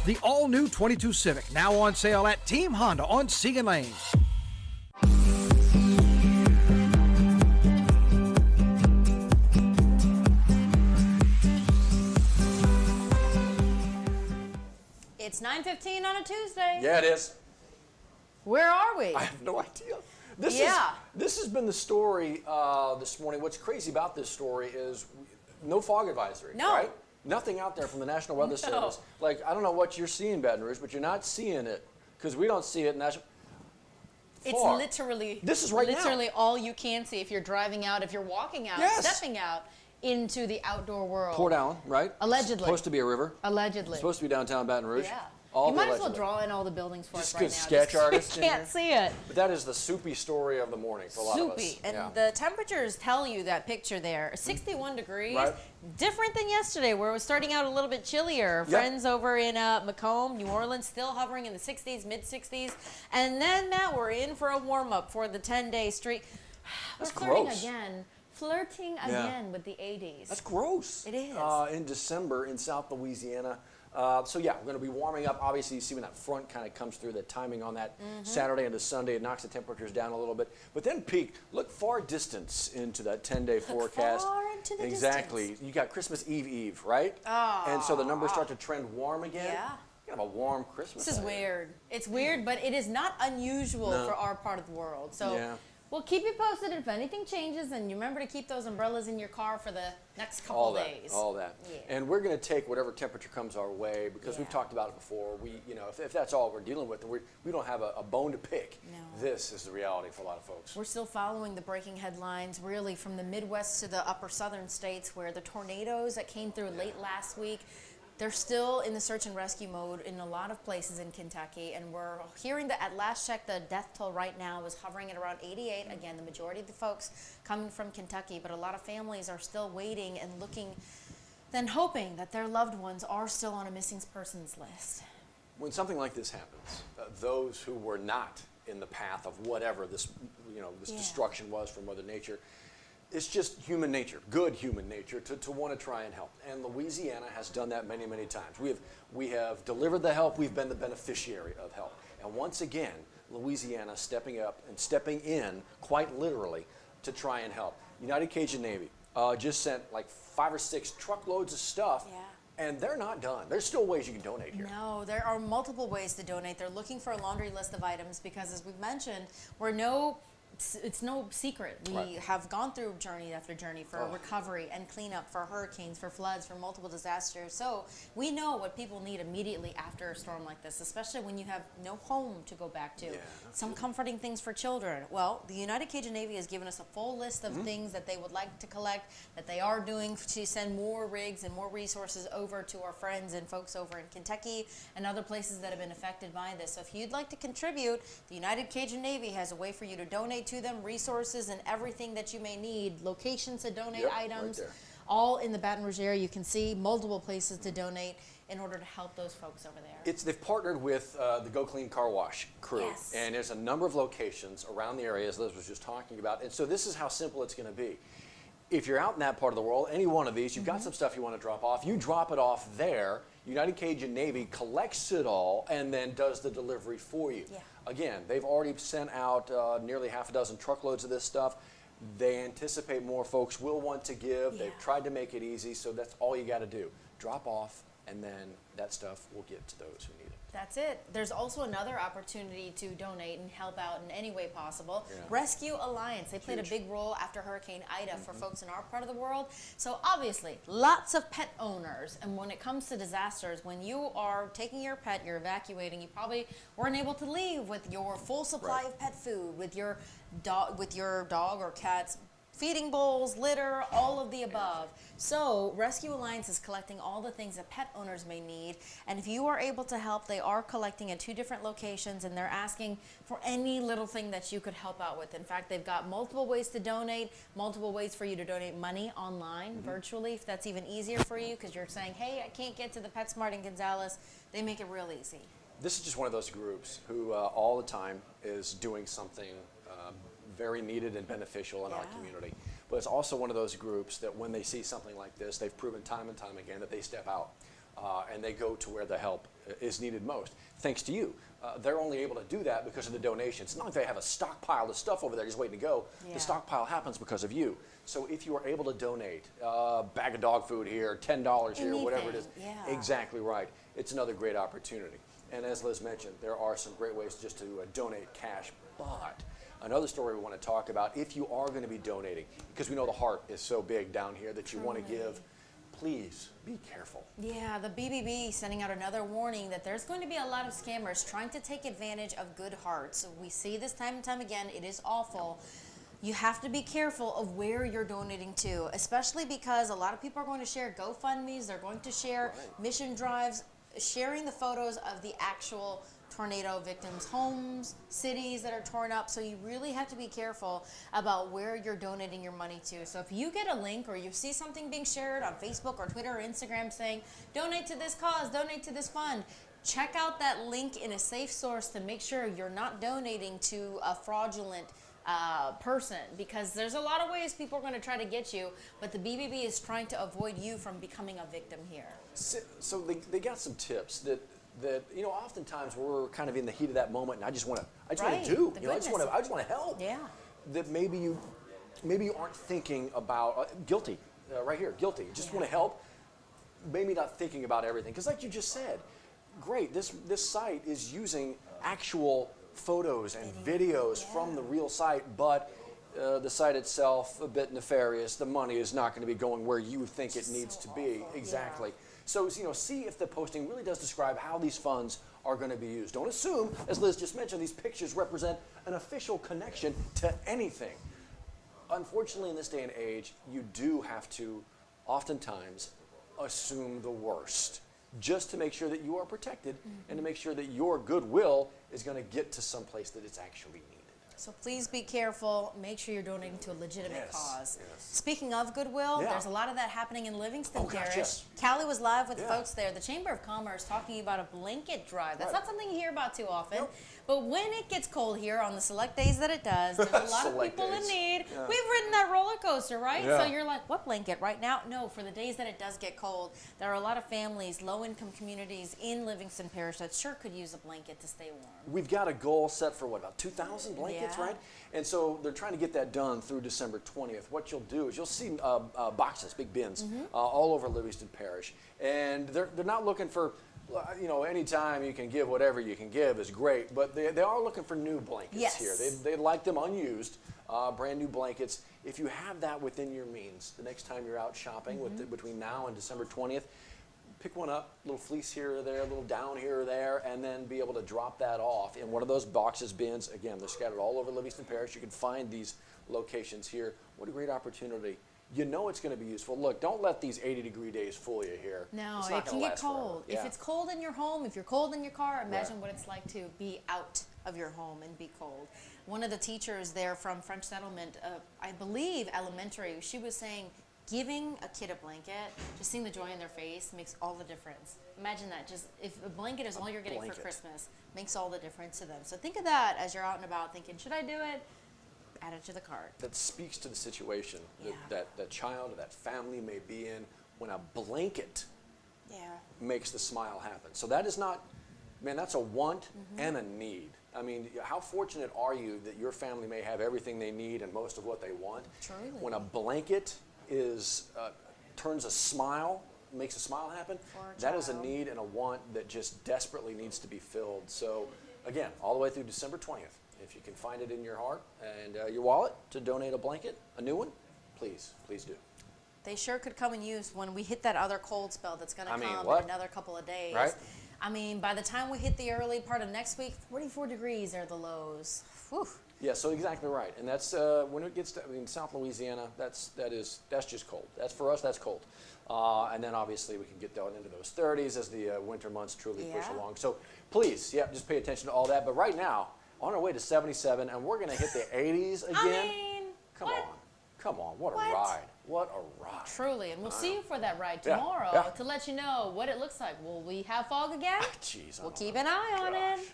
The all-new 22 Civic, now on sale at Team Honda on Segan Lane. It's 9:15 on a Tuesday. Yeah, it is. Where are we? I have no idea. This has been the story this morning. What's crazy about this story is no fog advisory. No. Right? Nothing out there from the National Weather Service. Like, I don't know what you're seeing, Baton Rouge, but you're not seeing it because we don't see it. It's literally, this is right literally now. all you can see if you're driving out, if you're walking out, stepping out into the outdoor world. Port Allen, right? Allegedly. It's supposed to be a river. Allegedly. It's supposed to be downtown Baton Rouge. Yeah. All you might as well allegedly. draw in all the buildings for us right now. Just good sketch artists. You can't see it. But that is the soupy story of the morning for a lot of us. Soupy. And the temperatures tell you that picture there. 61 degrees. Right. Different than yesterday where it was starting out a little bit chillier. Friends over in Macomb, New Orleans, still hovering in the 60s, mid-60s. And then, Matt, we're in for a warm-up for the 10-day streak. That's we're flirting again with the 80s. That's gross. It is. In December in South Louisiana. So yeah, we're going to be warming up. Obviously, you see when that front kind of comes through, the timing on that Saturday into Sunday, it knocks the temperatures down a little bit. But then peak, look far distance into that 10-day forecast. Far into the distance. You got Christmas Eve, right? Oh. And so the numbers start to trend warm again. Yeah. You have a warm Christmas. This is weird. It's weird, but it is not unusual for our part of the world. So we'll keep you posted if anything changes, and you remember to keep those umbrellas in your car for the next couple days. All that. Yeah. And we're going to take whatever temperature comes our way because we've talked about it before. We, if that's all we're dealing with, then we don't have a bone to pick. No. This is the reality for a lot of folks. We're still following the breaking headlines, really, from the Midwest to the upper southern states where the tornadoes that came through late last week, they're still in the search and rescue mode in a lot of places in Kentucky, and we're hearing that at last check, the death toll right now is hovering at around 88. Again, the majority of the folks coming from Kentucky, but a lot of families are still waiting and looking, then hoping that their loved ones are still on a missing persons list. When something like this happens, those who were not in the path of whatever this, this destruction was from Mother Nature, it's just human nature, good human nature, to want to try and help. And Louisiana has done that many, many times. We have delivered the help. We've been the beneficiary of help. And once again, Louisiana stepping up and stepping in, quite literally, to try and help. United Cajun Navy just sent like 5 or 6 truckloads of stuff. Yeah. And they're not done. There's still ways you can donate here. No, there are multiple ways to donate. They're looking for a laundry list of items because, as we've mentioned, it's no secret. We have gone through journey after journey for recovery and cleanup, for hurricanes, for floods, for multiple disasters. So we know what people need immediately after a storm like this, especially when you have no home to go back to. Some comforting things for children. Well, the United Cajun Navy has given us a full list of things that they would like to collect, that they are doing to send more rigs and more resources over to our friends and folks over in Kentucky and other places that have been affected by this. So if you'd like to contribute, the United Cajun Navy has a way for you to donate to them, resources and everything that you may need, locations to donate items, all in the Baton Rouge area. You can see multiple places to donate in order to help those folks over there. They've partnered with the Go Clean Car Wash crew, and there's a number of locations around the area, as Liz was just talking about, and so this is how simple it's going to be. If you're out in that part of the world, any one of these, you've got some stuff you want to drop off, you drop it off there. United Cajun Navy collects it all and then does the delivery for you. Again, they've already sent out nearly half a dozen truckloads of this stuff. They anticipate more folks will want to give. They've tried to make it easy, so that's all you got to do. Drop off, and then that stuff will get to those who need it. That's it. There's also another opportunity to donate and help out in any way possible. Rescue Alliance. They played a big role after Hurricane Ida for folks in our part of the world. So obviously, lots of pet owners. And when it comes to disasters, when you are taking your pet, you're evacuating, you probably weren't able to leave with your full supply of pet food, with your dog or cat's feeding bowls, litter, all of the above. So Rescue Alliance is collecting all the things that pet owners may need, and if you are able to help, they are collecting at 2 different locations, and they're asking for any little thing that you could help out with. In fact, they've got multiple ways to donate, multiple ways for you to donate money online, virtually, if that's even easier for you, because you're saying, hey, I can't get to the PetSmart in Gonzales. They make it real easy. This is just one of those groups who all the time is doing something very needed and beneficial in our community. But it's also one of those groups that when they see something like this, they've proven time and time again that they step out. and they go to where the help is needed most. Thanks to you. They're only able to do that because of the donations. It's not like they have a stockpile of stuff over there just waiting to go. Yeah. The stockpile happens because of you. So if you are able to donate a bag of dog food here, $10 here, whatever it is, exactly right. It's another great opportunity. And as Liz mentioned, there are some great ways just to donate cash. But another story we want to talk about, if you are going to be donating, because we know the heart is so big down here that you want to give, please be careful. Yeah, the BBB sending out another warning that there's going to be a lot of scammers trying to take advantage of good hearts. We see this time and time again. It is awful. You have to be careful of where you're donating to, especially because a lot of people are going to share GoFundMes. They're going to share mission drives, sharing the photos of the actual tornado victims' homes, cities that are torn up. So you really have to be careful about where you're donating your money to. So if you get a link or you see something being shared on Facebook or Twitter or Instagram saying, donate to this cause, donate to this fund, check out that link in a safe source to make sure you're not donating to a fraudulent person, because there's a lot of ways people are going to try to get you, but the BBB is trying to avoid you from becoming a victim here. So they got some tips that oftentimes we're kind of in the heat of that moment, and I just want to do, I just want to help. Yeah. That maybe you aren't thinking about guilty, right here, guilty. Just want to help. Maybe not thinking about everything, because like you just said, great. This site is using actual photos and videos from the real site, but the site itself a bit nefarious. The money is not going to be going where you think it needs to be. Exactly. Yeah. So see if the posting really does describe how these funds are going to be used. Don't assume, as Liz just mentioned, these pictures represent an official connection to anything. Unfortunately, in this day and age, you do have to oftentimes assume the worst, just to make sure that you are protected and to make sure that your goodwill is going to get to some place that it's actually needed. So please be careful. Make sure you're donating to a legitimate cause. Speaking of goodwill, there's a lot of that happening in Livingston Parish. Callie was live with folks there. The Chamber of Commerce talking about a blanket drive. That's not something you hear about too often. But when it gets cold here, on the select days that it does, there's a lot of people in need. We've ridden that roller coaster, right? So you're like, what blanket right now? No, for the days that it does get cold, there are a lot of families, low-income communities in Livingston Parish that sure could use a blanket to stay warm. We've got a goal set for, about 2,000 blankets, right? And so they're trying to get that done through December 20th. What you'll do is you'll see boxes, big bins, all over Livingston Parish. And they're not looking for, anytime you can give whatever you can give is great, but they are looking for new blankets here. They like them unused, brand new blankets. If you have that within your means, the next time you're out shopping between now and December 20th, pick one up, a little fleece here or there, a little down here or there, and then be able to drop that off in one of those boxes, bins. Again, they're scattered all over Livingston Parish. You can find these locations here. What a great opportunity. You know it's going to be useful. Look, don't let these 80-degree days fool you here. No, it can get cold. If it's cold in your home, if you're cold in your car, imagine what it's like to be out of your home and be cold. One of the teachers there from French Settlement, I believe elementary, she was saying, giving a kid a blanket, just seeing the joy in their face makes all the difference. Imagine that. Just if a blanket is all you're getting for Christmas, makes all the difference to them. So think of that as you're out and about thinking, should I do it? Add it to the cart. That speaks to the situation that child or that family may be in when a blanket makes the smile happen. So that is not, man, that's a want and a need. I mean, how fortunate are you that your family may have everything they need and most of what they want? Truly. When a blanket turns a smile, makes a smile happen, that is a need and a want that just desperately needs to be filled. So again, all the way through December 20th, if you can find it in your heart and your wallet to donate a blanket, a new one, please do. They sure could come and use when we hit that other cold spell that's going to come in another couple of days. Right? I mean, by the time we hit the early part of next week, 44 degrees are the lows. Whew. Yeah, so exactly right, and that's when it gets to South Louisiana. That's just cold. That's for us. That's cold, and then obviously we can get down into those 30s as the winter months truly push along. So please, just pay attention to all that. But right now, on our way to 77, and we're going to hit the 80s again. I mean, come on, what a ride! What a ride! Truly, and we'll see you for that ride tomorrow to let you know what it looks like. Will we have fog again? Jeez, we'll keep an eye on it.